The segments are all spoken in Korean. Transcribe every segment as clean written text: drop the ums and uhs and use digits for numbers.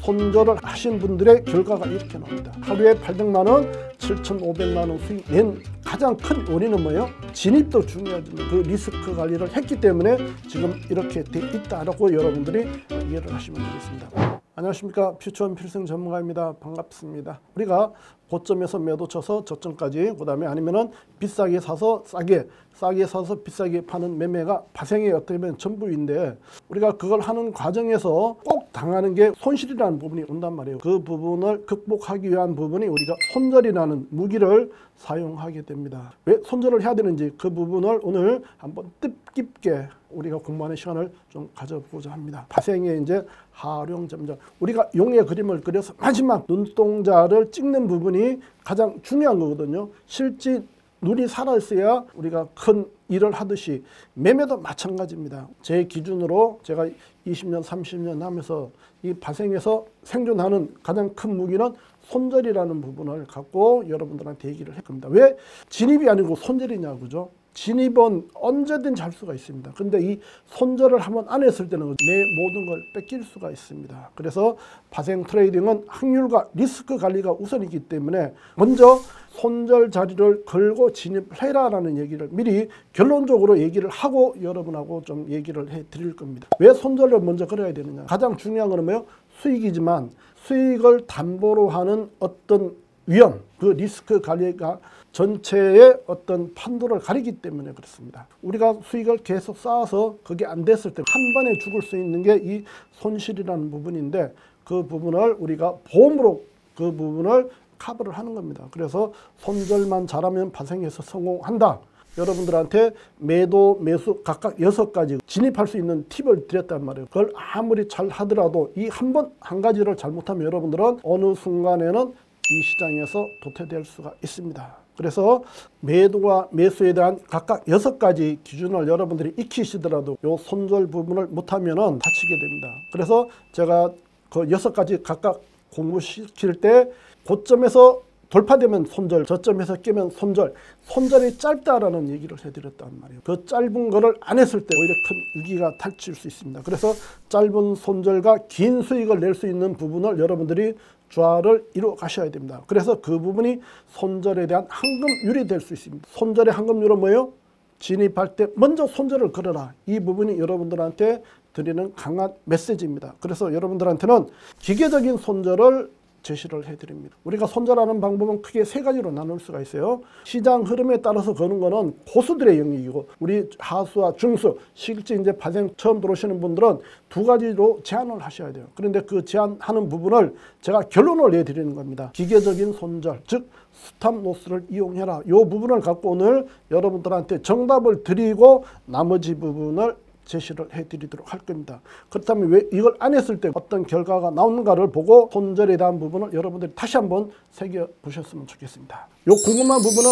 손절을 하신 분들의 결과가 이렇게 나옵니다. 하루에 800만 원, 7,500만 원 수익 낸 가장 큰 원인은 뭐예요? 진입도 중요하지만 그 리스크 관리를 했기 때문에 지금 이렇게 돼 있다라고 여러분들이 이해를 하시면 되겠습니다. 안녕하십니까, 퓨처원 필승 전문가입니다. 반갑습니다. 우리가 고점에서 매도 쳐서 저점까지, 그 다음에 아니면은 비싸게 사서 싸게 사서 비싸게 파는 매매가 파생의 어떻게 보면 전부인데, 우리가 그걸 하는 과정에서 꼭 당하는 게 손실이라는 부분이 온단 말이에요. 그 부분을 극복하기 위한 부분이 우리가 손절이라는 무기를 사용하게 됩니다. 왜 손절을 해야 되는지 그 부분을 오늘 한번 뜻깊게 우리가 공부하는 시간을 좀 가져보고자 합니다. 파생의 이제 활용점정, 우리가 용의 그림을 그려서 마지막 눈동자를 찍는 부분이 가장 중요한 거거든요. 실제 눈이 살아있어야 우리가 큰 일을 하듯이 매매도 마찬가지입니다. 제 기준으로 제가 20년 30년 하면서 이 파생에서 생존하는 가장 큰 무기는 손절이라는 부분을 갖고 여러분들한테 얘기를 할 겁니다. 왜 진입이 아니고 손절이냐, 그죠? 진입은 언제든지 할 수가 있습니다. 근데 이 손절을 한번 안 했을 때는 내 모든 걸 뺏길 수가 있습니다. 그래서 파생 트레이딩은 확률과 리스크 관리가 우선이기 때문에 먼저 손절 자리를 걸고 진입해라라는 얘기를 미리 결론적으로 얘기를 하고 여러분하고 좀 얘기를 해 드릴 겁니다. 왜 손절을 먼저 걸어야 되느냐? 가장 중요한 건 뭐예요? 수익이지만 수익을 담보로 하는 어떤 위험, 그 리스크 관리가 전체의 어떤 판도를 가리기 때문에 그렇습니다. 우리가 수익을 계속 쌓아서 그게 안 됐을 때 한 번에 죽을 수 있는 게 이 손실이라는 부분인데, 그 부분을 우리가 보험으로 그 부분을 커버를 하는 겁니다. 그래서 손절만 잘하면 파생에서 성공한다. 여러분들한테 매도, 매수 각각 6가지 진입할 수 있는 팁을 드렸단 말이에요. 그걸 아무리 잘 하더라도 이 한 가지를 잘못하면 여러분들은 어느 순간에는 이 시장에서 도태될 수가 있습니다. 그래서 매도와 매수에 대한 각각 6가지 기준을 여러분들이 익히시더라도 이 손절 부분을 못하면 다치게 됩니다. 그래서 제가 그 6가지 각각 공부시킬 때 고점에서 돌파되면 손절, 저점에서 깨면 손절, 손절이 짧다라는 얘기를 해드렸단 말이에요. 그 짧은 거를 안 했을 때 오히려 큰 위기가 닥칠 수 있습니다. 그래서 짧은 손절과 긴 수익을 낼 수 있는 부분을 여러분들이 조화를 이루어 가셔야 됩니다. 그래서 그 부분이 손절에 대한 황금률이 될 수 있습니다. 손절의 황금률은 뭐예요? 진입할 때 먼저 손절을 걸어라. 이 부분이 여러분들한테 드리는 강한 메시지입니다. 그래서 여러분들한테는 기계적인 손절을 제시를 해드립니다. 우리가 손절하는 방법은 크게 3가지로 나눌 수가 있어요. 시장 흐름에 따라서 거는 거는 고수들의 영역이고, 우리 하수와 중수, 실제 이제 파생 처음 들어오시는 분들은 2가지로 제한을 하셔야 돼요. 그런데 그 제한하는 부분을 제가 결론을 내드리는 겁니다. 기계적인 손절, 즉 스탑로스를 이용해라. 이 부분을 갖고 오늘 여러분들한테 정답을 드리고 나머지 부분을 제시를 해드리도록 할 겁니다. 그렇다면 왜 이걸 안 했을 때 어떤 결과가 나오는가를 보고 손절에 대한 부분을 여러분들이 다시 한번 새겨보셨으면 좋겠습니다. 요 궁금한 부분은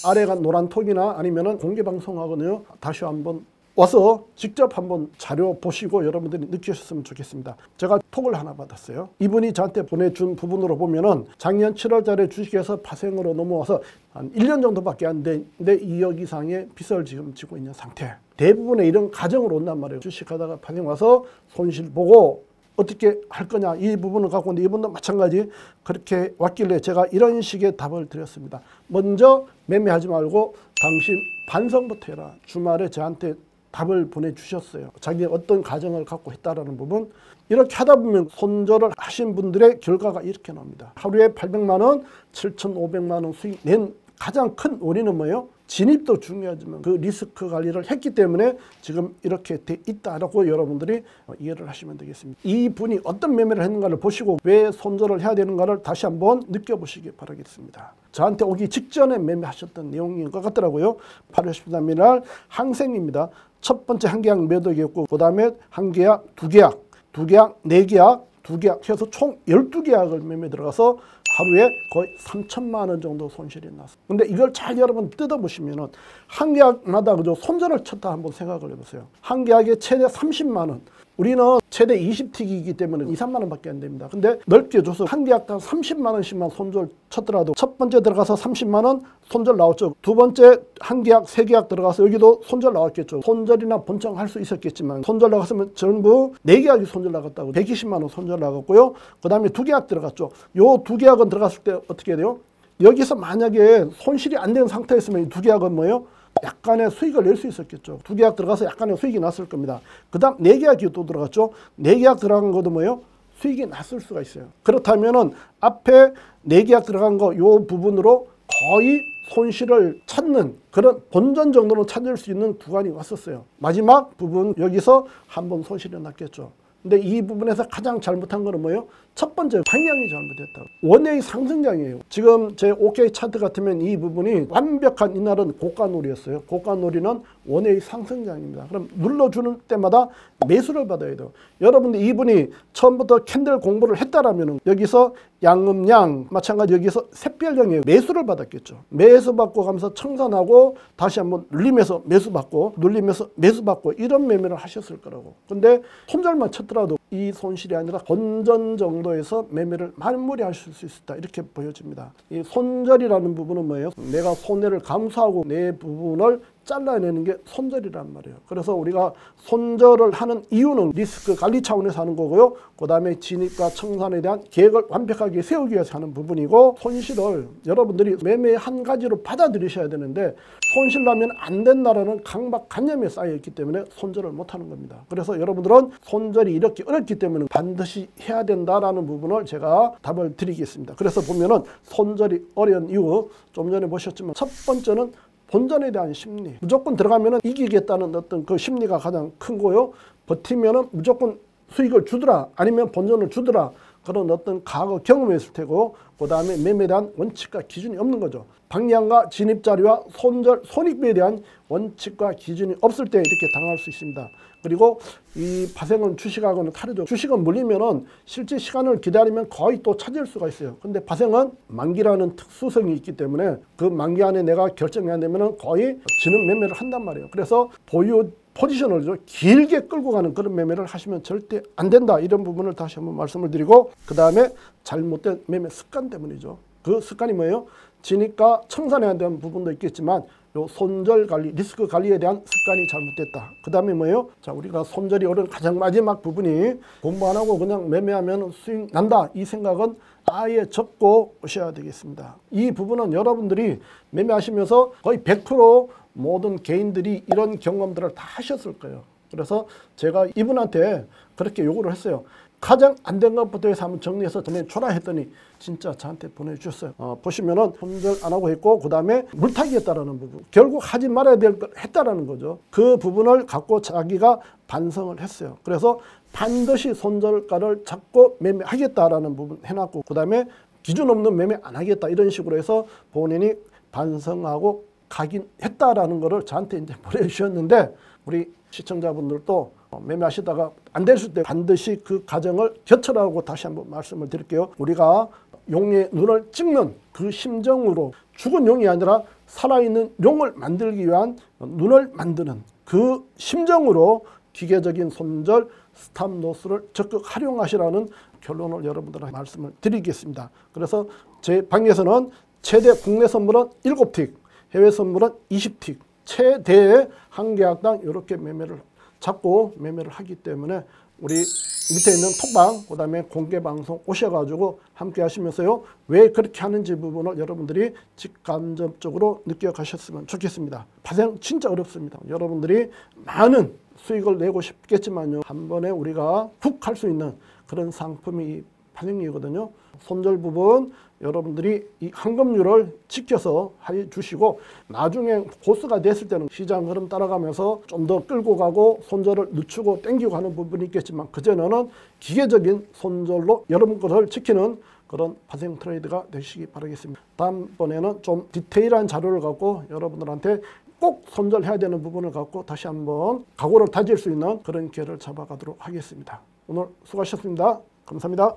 아래가 노란 톡이나 아니면 공개 방송하거든요. 다시 한번 와서 직접 한번 자료 보시고 여러분들이 느끼셨으면 좋겠습니다. 제가 톡을 하나 받았어요. 이분이 저한테 보내준 부분으로 보면은 작년 7월달에 주식에서 파생으로 넘어와서 한 1년 정도밖에 안 됐는데 2억 이상의 빚을 지금 지고 있는 상태. 대부분의 이런 가정으로 온단 말이에요. 주식하다가 파생 와서 손실 보고 어떻게 할 거냐, 이 부분을 갖고 있는데 이분도 마찬가지 그렇게 왔길래 제가 이런 식의 답을 드렸습니다. 먼저 매매하지 말고 당신 반성부터 해라. 주말에 저한테 답을 보내주셨어요. 자기 어떤 가정을 갖고 했다라는 부분. 이렇게 하다 보면 손절을 하신 분들의 결과가 이렇게 나옵니다. 하루에 800만 원, 7,500만 원 수익 낸 가장 큰 원인은 뭐예요? 진입도 중요하지만 그 리스크 관리를 했기 때문에 지금 이렇게 돼 있다라고 여러분들이 이해를 하시면 되겠습니다. 이 분이 어떤 매매를 했는가를 보시고 왜 손절을 해야 되는가를 다시 한번 느껴보시기 바라겠습니다. 저한테 오기 직전에 매매하셨던 내용인 것 같더라고요. 8월 13일 날 항생입니다. 첫 번째 한 계약 매도기였고, 그 다음에 한 계약, 2계약, 2계약, 4계약, 2계약 해서 총 12계약을 매매 들어가서 하루에 거의 3천만 원 정도 손실이 났어요. 근데 이걸 잘 여러분 뜯어보시면은 한 계약마다 그저 손절을 쳤다 한번 생각을 해보세요. 한 계약에 최대 30만 원, 우리는 최대 20틱이기 때문에 2, 3만 원밖에 안 됩니다. 근데 넓게 줘서 한 계약당 30만 원씩만 손절 쳤더라도 첫 번째 들어가서 30만 원 손절 나왔죠. 두 번째 한 계약, 세 계약 들어가서 여기도 손절 나왔겠죠. 손절이나 본청할 수 있었겠지만 손절 나갔으면 전부 4계약이 손절 나갔다고 120만 원 손절 나갔고요. 그 다음에 2계약 들어갔죠. 요 2계약은 들어갔을 때 어떻게 해야 돼요? 여기서 만약에 손실이 안 된 상태였으면 이 2계약은 뭐예요? 약간의 수익을 낼 수 있었겠죠. 2계약 들어가서 약간의 수익이 났을 겁니다. 그 다음 4계약이 또 들어갔죠. 4계약 들어간 것도 뭐예요? 수익이 났을 수가 있어요. 그렇다면은 앞에 4계약 들어간 거 요 부분으로 거의 손실을 찾는 그런 본전 정도는 찾을 수 있는 구간이 왔었어요. 마지막 부분 여기서 한번 손실이 났겠죠. 근데 이 부분에서 가장 잘못한 거는 뭐예요? 첫 번째 방향이 잘못됐다. 원의 상승장이에요. 지금 제 OK 차트 같으면 이 부분이 완벽한 이날은 고가놀이였어요. 고가놀이는 원의 상승장입니다. 그럼 눌러주는 때마다 매수를 받아야 돼요. 여러분들 이분이 처음부터 캔들 공부를 했다라면 여기서 양음양 마찬가지 여기서 샛별형이에요. 매수를 받았겠죠. 매수받고 가면서 청산하고 다시 한번 눌리면서 매수받고 눌리면서 매수받고 이런 매매를 하셨을 거라고. 근데 손절만 쳤더라도 이 손실이 아니라 본전 정도에서 매매를 마무리하실 수 있다. 이렇게 보여집니다. 이 손절이라는 부분은 뭐예요? 내가 손해를 감수하고 내 부분을 잘라내는 게 손절이란 말이에요. 그래서 우리가 손절을 하는 이유는 리스크 관리 차원에서 하는 거고요. 그 다음에 진입과 청산에 대한 계획을 완벽하게 세우기 위해서 하는 부분이고, 손실을 여러분들이 매매 한 가지로 받아들이셔야 되는데 손실 나면 안 된다라는 강박관념에 쌓여있기 때문에 손절을 못하는 겁니다. 그래서 여러분들은 손절이 이렇게 어렵기 때문에 반드시 해야 된다라는 부분을 제가 답을 드리겠습니다. 그래서 보면은 손절이 어려운 이유 좀 전에 보셨지만 첫 번째는 본전에 대한 심리. 무조건 들어가면은 이기겠다는 어떤 그 심리가 가장 큰 거요. 버티면은 무조건 수익을 주더라, 아니면 본전을 주더라, 그런 어떤 과거 경험이 있을 테고, 그 다음에 매매에 대한 원칙과 기준이 없는 거죠. 방향과 진입 자리와 손절, 손익비에 대한 원칙과 기준이 없을 때 이렇게 당할 수 있습니다. 그리고 이 파생은 주식하고는 다르죠. 주식은 물리면은 실제 시간을 기다리면 거의 또 찾을 수가 있어요. 근데 파생은 만기라는 특수성이 있기 때문에 그 만기 안에 내가 결정이 안 되면은 거의 지는 매매를 한단 말이에요. 그래서 보유 포지션을 좀 길게 끌고 가는 그런 매매를 하시면 절대 안 된다. 이런 부분을 다시 한번 말씀을 드리고, 그 다음에 잘못된 매매 습관 때문이죠. 그 습관이 뭐예요? 진입과 청산해야 되는 부분도 있겠지만 요 손절 관리, 리스크 관리에 대한 습관이 잘못됐다. 그 다음에 뭐예요? 자, 우리가 손절이 어려운 가장 마지막 부분이 공부 안 하고 그냥 매매하면 수익 난다. 이 생각은 아예 접고 오셔야 되겠습니다. 이 부분은 여러분들이 매매하시면서 거의 100% 모든 개인들이 이런 경험들을 다 하셨을 거예요. 그래서 제가 이분한테 그렇게 요구를 했어요. 가장 안 된 것부터 해서 한번 정리해서 전에 줘라 했더니 진짜 저한테 보내주셨어요. 보시면은 손절 안 하고 했고, 그 다음에 물타기 했다라는 부분, 결국 하지 말아야 될 걸 했다라는 거죠. 그 부분을 갖고 자기가 반성을 했어요. 그래서 반드시 손절가를 잡고 매매하겠다라는 부분 해놨고, 그 다음에 기준 없는 매매 안 하겠다, 이런 식으로 해서 본인이 반성하고 가긴 했다라는 거를 저한테 이제 보내주셨는데, 우리 시청자분들도 매매하시다가 안 됐을 때 반드시 그 과정을 겨철하고 다시 한번 말씀을 드릴게요. 우리가 용의 눈을 찍는 그 심정으로, 죽은 용이 아니라 살아있는 용을 만들기 위한 눈을 만드는 그 심정으로 기계적인 손절, 스탑로스를 적극 활용하시라는 결론을 여러분들한테 말씀을 드리겠습니다. 그래서 제 방에서는 최대 국내 선물은 7틱, 해외 선물은 20틱, 최대 한 계약당 이렇게 매매를 잡고 매매를 하기 때문에 우리 밑에 있는 톡방, 그 다음에 공개방송 오셔가지고 함께 하시면서요, 왜 그렇게 하는지 부분을 여러분들이 직감적으로 느껴가셨으면 좋겠습니다. 파생 진짜 어렵습니다. 여러분들이 많은 수익을 내고 싶겠지만요, 한 번에 우리가 훅 할 수 있는 그런 상품이 파생이거든요. 손절 부분 여러분들이 이 환급률을 지켜서 해주시고, 나중에 고수가 됐을 때는 시장 흐름 따라가면서 좀 더 끌고 가고 손절을 늦추고 땡기고 하는 부분이 있겠지만, 그전에는 기계적인 손절로 여러분 것을 지키는 그런 파생 트레이드가 되시기 바라겠습니다. 다음번에는 좀 디테일한 자료를 갖고 여러분들한테 꼭 손절해야 되는 부분을 갖고 다시 한번 각오를 다질 수 있는 그런 기회를 잡아가도록 하겠습니다. 오늘 수고하셨습니다. 감사합니다.